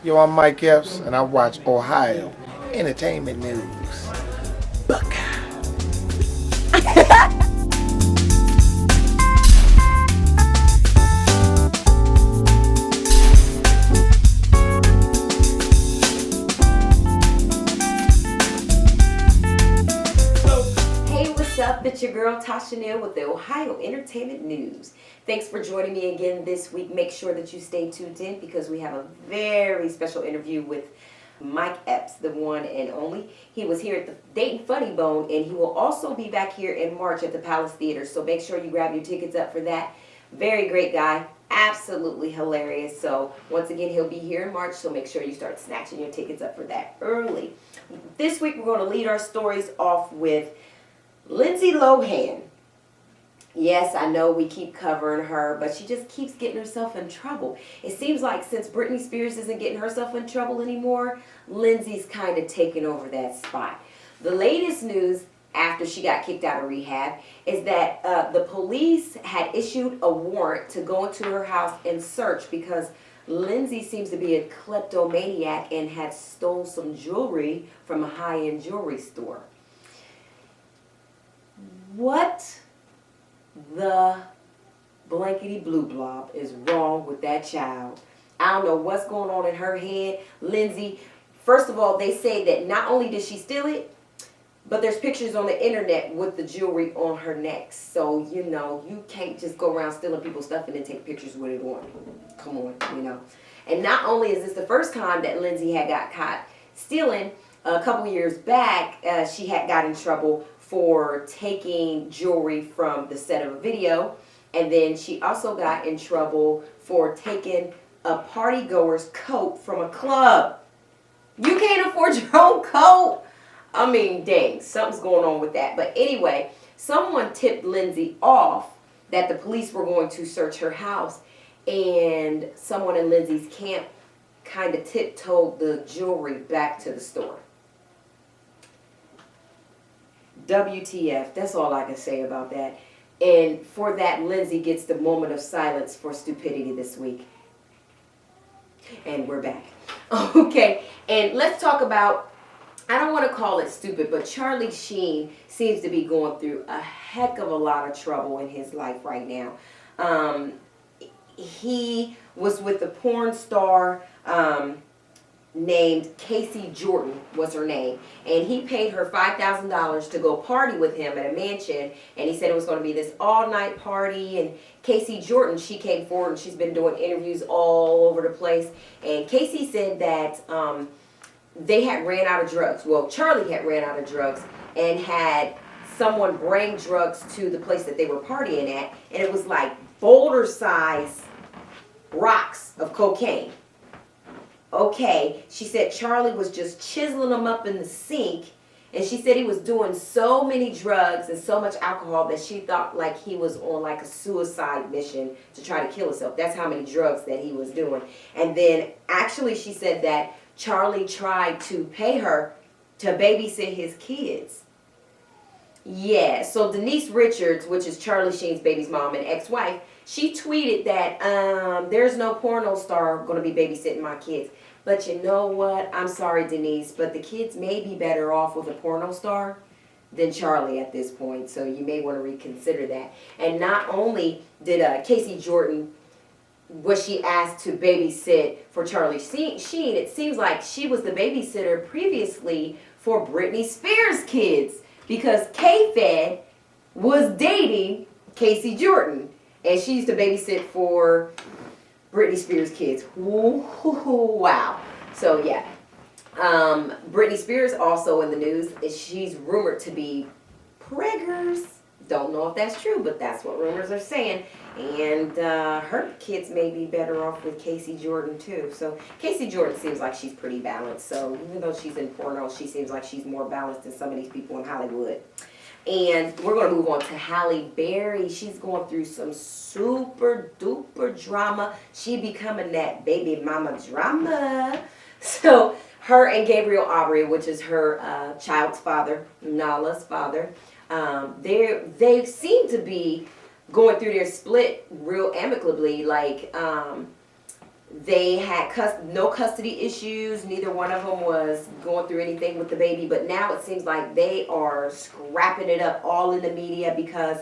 Yo, I'm Mike Epps, and I watch Ohio Entertainment News. Buckeye. Hey, what's up? It's your girl Tasha Neal with the Ohio Entertainment News. Thanks for joining me again this week. Make sure that you stay tuned in because we have a very special interview with Mike Epps, the one and only. He was here at the Dayton Funny Bone, and he will also be back here in March at the Palace Theater. So make sure you grab your tickets up for that. Very great guy. Absolutely hilarious. So once again, he'll be here in March, so make sure you start snatching your tickets up for that early. This week, we're going to lead our stories off with Lindsay Lohan. Yes, I know we keep covering her, but she just keeps getting herself in trouble. It seems like since Britney Spears isn't getting herself in trouble anymore, Lindsay's kind of taken over that spot. The latest news after she got kicked out of rehab is that the police had issued a warrant to go into her house and search because Lindsay seems to be a kleptomaniac and had stole some jewelry from a high-end jewelry store. What the blankety blue blob is wrong with that child? I don't know what's going on in her head. Lindsay, first of all, they say that not only did she steal it, but there's pictures on the internet with the jewelry on her neck. So, you know, you can't just go around stealing people's stuff and then take pictures with it on. Come on, you know. And not only is this the first time that Lindsay had got caught stealing, a couple years back, she had got in trouble for taking jewelry from the set of a video, and then she also got in trouble for taking a party goer's coat from a club. You can't afford your own coat. I mean, dang, something's going on with that. But anyway, someone tipped Lindsay off that the police were going to search her house, and someone in Lindsay's camp kind of tiptoed the jewelry back to the store. WTF, that's all I can say about that. And for that, Lindsay gets the moment of silence for stupidity this week. And we're back. Okay, and let's talk about, I don't want to call it stupid, but Charlie Sheen seems to be going through a heck of a lot of trouble in his life right now. He was with a porn star named Kasey Jordan was her name, and he paid her $5,000 to go party with him at a mansion, and he said it was going to be this all-night party. And Kasey Jordan, she came forward and she's been doing interviews all over the place, and Kasey said that they had ran out of drugs. Well, Charlie had ran out of drugs and had someone bring drugs to the place that they were partying at, and it was like boulder-sized rocks of cocaine. Okay, she said Charlie was just chiseling them up in the sink, and she said he was doing so many drugs and so much alcohol that she thought like he was on like a suicide mission to try to kill himself. That's how many drugs that he was doing. And then actually she said that Charlie tried to pay her to babysit his kids. Yeah, so Denise Richards, which is Charlie Sheen's baby's mom and ex-wife, she tweeted that there's no porno star going to be babysitting my kids. But you know what? I'm sorry, Denise, but the kids may be better off with a porno star than Charlie at this point. So you may want to reconsider that. And not only did Kasey Jordan, was she asked to babysit for Charlie Sheen, it seems like she was the babysitter previously for Britney Spears' kids, because K-Fed was dating Kasey Jordan, and she used to babysit for Britney Spears' kids. Ooh, wow. So yeah, Britney Spears also in the news. She's rumored to be preggers. Don't know if that's true, but that's what rumors are saying. And her kids may be better off with Kasey Jordan too. So Kasey Jordan seems like she's pretty balanced. So even though she's in porno, she seems like she's more balanced than some of these people in Hollywood. And we're going to move on to Halle Berry. She's going through some super duper drama. She becoming that baby mama drama. So her and Gabriel, which is her child's father, Nala's father, they seem to be going through their split real amicably. Like They had no custody issues. Neither one of them was going through anything with the baby. But now it seems like they are scrapping it up all in the media because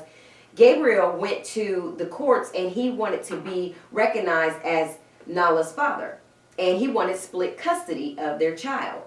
Gabriel went to the courts and he wanted to be recognized as Nala's father. And he wanted split custody of their child.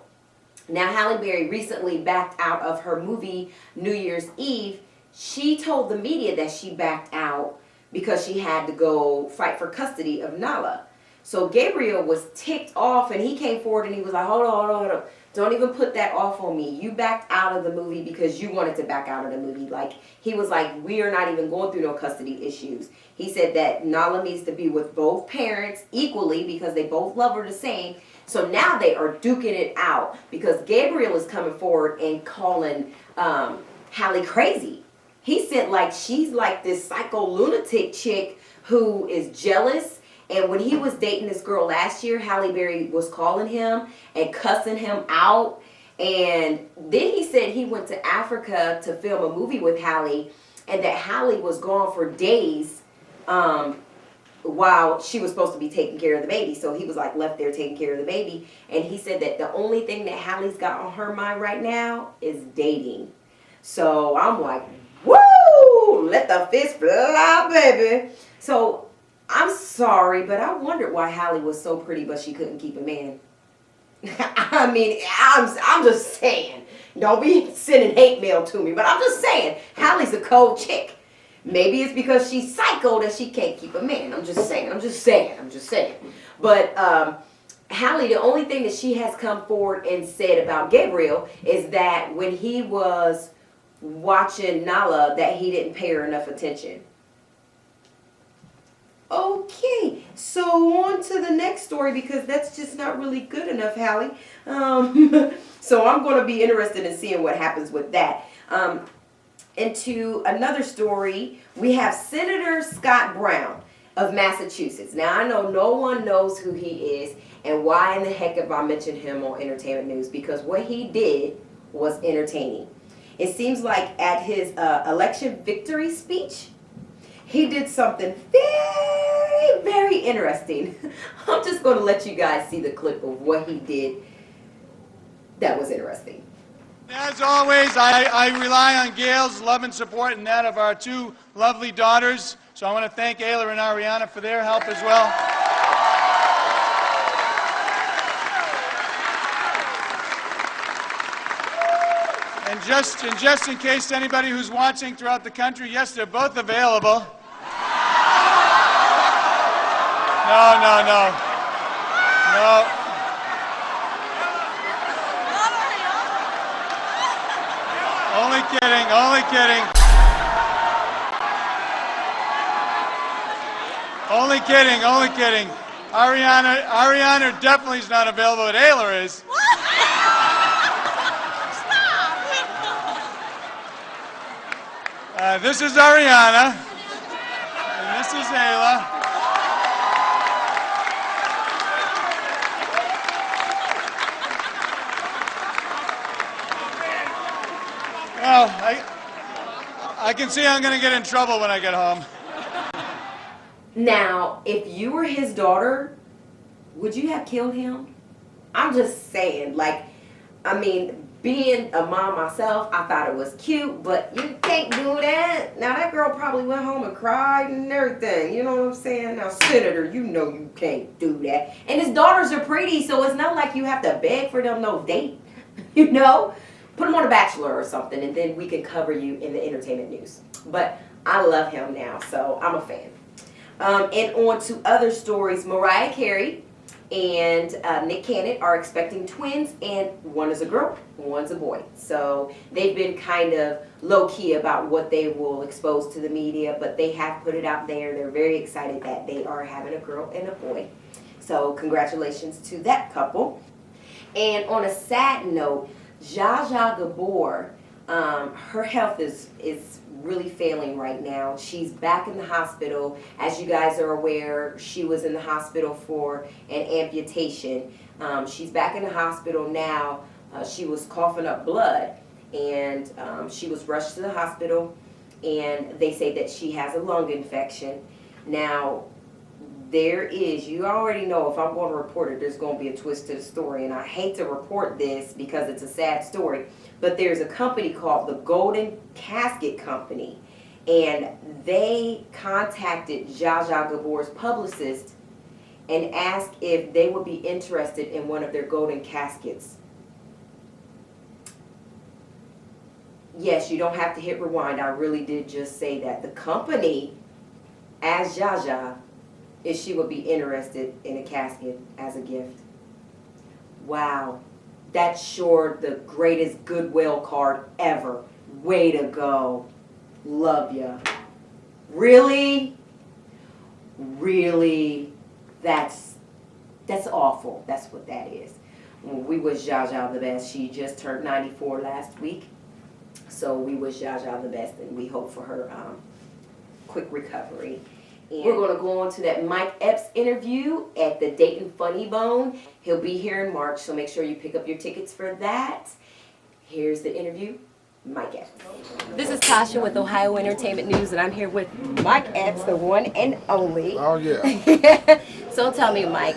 Now, Halle Berry recently backed out of her movie New Year's Eve. She told the media that she backed out because she had to go fight for custody of Nala. So Gabriel was ticked off and he came forward and he was like, hold on. Don't even put that off on me. You backed out of the movie because you wanted to back out of the movie. Like, he was like, we are not even going through no custody issues. He said that Nala needs to be with both parents equally because they both love her the same. So now they are duking it out because Gabriel is coming forward and calling Halle crazy. He said like she's like this psycho lunatic chick who is jealous. And when he was dating this girl last year, Halle Berry was calling him and cussing him out. And then he said he went to Africa to film a movie with Halle and that Halle was gone for days while she was supposed to be taking care of the baby. So he was like left there taking care of the baby. And he said that the only thing that Halle's got on her mind right now is dating. So I'm like, woo! Let the fist fly, baby. So I'm sorry, but I wondered why Halle was so pretty, but she couldn't keep a man. I mean, I'm just saying. Don't be sending hate mail to me, but I'm just saying. Halle's a cold chick. Maybe it's because she's psycho that she can't keep a man. I'm just saying. But Halle, the only thing that she has come forward and said about Gabriel is that when he was watching Nala, that he didn't pay her enough attention. Okay, so on to the next story because that's just not really good enough, Halle. So I'm going to be interested in seeing what happens with that. Into another story, we have Senator Scott Brown of Massachusetts. Now, I know no one knows who he is, and why in the heck have I mentioned him on Entertainment News? Because what he did was entertaining. It seems like at his election victory speech, he did something very, very interesting. I'm just going to let you guys see the clip of what he did that was interesting. As always, I rely on Gail's love and support and that of our two lovely daughters. So I want to thank Ayla and Ariana for their help as well. And just in case anybody who's watching throughout the country, yes, they're both available. No. Only kidding. Only kidding. Ariana definitely is not available, but Ayla is. This is Ariana, and this is Ayla. Well, I can see I'm going to get in trouble when I get home. Now, if you were his daughter, would you have killed him? I'm just saying, like, I mean, being a mom myself, I thought it was cute, but you can't do that. Now, that girl probably went home and cried and everything. You know what I'm saying? Now, Senator, you know you can't do that. And his daughters are pretty, so it's not like you have to beg for them no date. You know? Put him on The Bachelor or something, and then we can cover you in the Entertainment News. But I love him now, so I'm a fan. And on to other stories. Mariah Carey and Nick Cannon are expecting twins, and one is a girl, one's a boy. So they've been kind of low-key about what they will expose to the media, but they have put it out there. They're very excited that they are having a girl and a boy. So congratulations to that couple. And on a sad note, Gabor, her health is really failing right now. She's back in the hospital. As you guys are aware, she was in the hospital for an amputation. She's back in the hospital now. She was coughing up blood, and she was rushed to the hospital, and they say that she has a lung infection. Now, there is, you already know if I'm going to report it, there's going to be a twist to the story. And I hate to report this because it's a sad story, but there's a company called the Golden Casket Company. And they contacted Zsa Zsa Gabor's publicist and asked if they would be interested in one of their golden caskets. Yes, you don't have to hit rewind. I really did just say that. The company asked Zsa Zsa if she would be interested in a casket as a gift. Wow. That's sure the greatest goodwill card ever. Way to go. Love ya. Really? Really? That's awful. That's what that is. We wish Zsa Zsa the best. She just turned 94 last week. So we wish Zsa Zsa the best, and we hope for her quick recovery. And we're going to go on to that Mike Epps interview at the Dayton Funny Bone. He'll be here in March, so make sure you pick up your tickets for that. Here's the interview, Mike Epps. This is Tasha with Ohio Entertainment News, and I'm here with Mike Epps, the one and only. Oh, yeah. So tell me, Mike,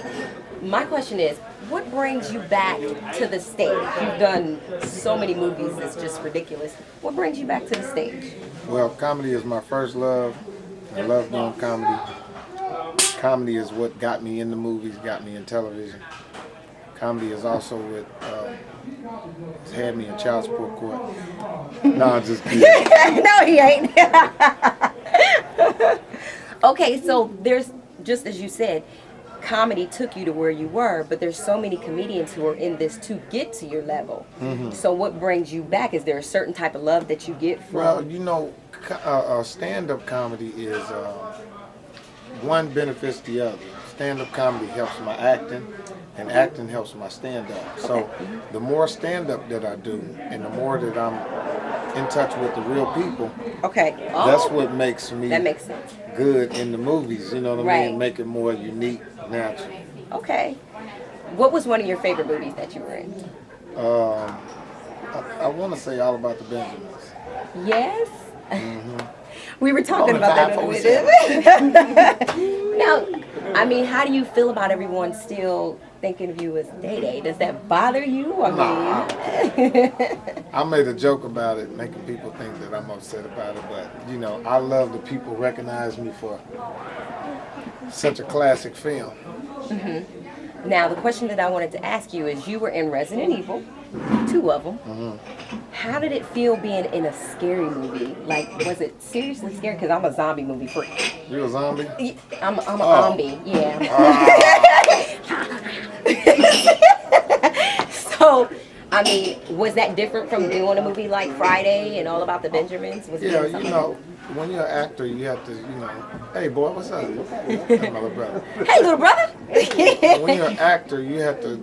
my question is, what brings you back to the stage? You've done so many movies, it's just ridiculous. What brings you back to the stage? Well, comedy is my first love. I love doing comedy. Comedy is what got me in the movies, got me in television. Comedy is also what had me in child support court. No, I'm just kidding. No, he ain't. Okay, so there's, just as you said, comedy took you to where you were, but there's so many comedians who are in this to get to your level. Mm-hmm. So what brings you back? Is there a certain type of love that you get from? Well, you know, stand-up comedy is one benefits the other. Stand-up comedy helps my acting, and acting helps my stand-up. So the more stand-up that I do, and the more that I'm in touch with the real people, that's what makes me good in the movies. You know what I mean? Make it more unique, natural. Okay. What was one of your favorite movies that you were in? I want to say All About the Benjamins. Yes. Mm-hmm. We were talking about that on Now, I mean, how do you feel about everyone still thinking of you as Day Day? Does that bother you? I made a joke about it, making people think that I'm upset about it, but you know, I love that people recognize me for such a classic film. Mm-hmm. Now, the question that I wanted to ask you is, you were in Resident Evil, 2 of them. Mm-hmm. How did it feel being in a scary movie? Like, was it seriously scary? Because I'm a zombie movie freak. You're a zombie? I'm a zombie, yeah. So, I mean, was that different from doing a movie like Friday and All About the Benjamins? Yeah, you know, when you're an actor, you have to, you know, hey boy, what's up? Hey, my little brother. Hey, little brother. When you're an actor, you have to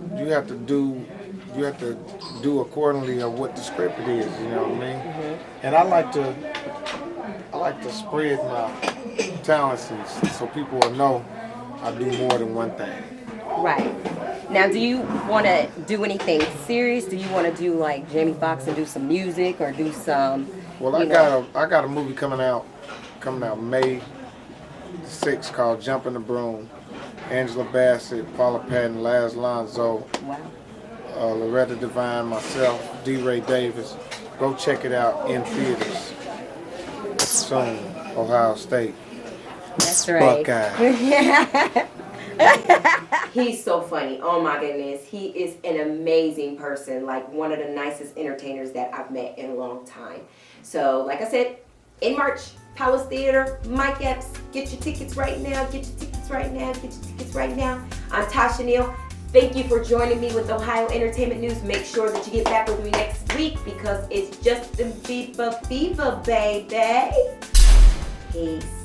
do accordingly of what the script it is. You know what I mean? Mm-hmm. And I like to spread my talents so people will know I do more than one thing. Right. Now, do you want to do anything serious? Do you want to do like Jamie Foxx and do some music or do some? Well, I got a movie coming out May 6th called Jumping the Broom. Angela Bassett, Paula Patton, Laz Lonzo, Loretta Devine, myself, D. Ray Davis. Go check it out in theaters soon. Ohio State. That's right. Buckeye. He's so funny. Oh my goodness. He is an amazing person. Like one of the nicest entertainers that I've met in a long time. So, like I said, in March, Palace Theater, Mike Epps. Get your tickets right now. Get your tickets right now. Get your tickets right now. I'm Tasha Neal. Thank you for joining me with Ohio Entertainment News. Make sure that you get back with me next week because it's Justin Bieber, baby. Peace.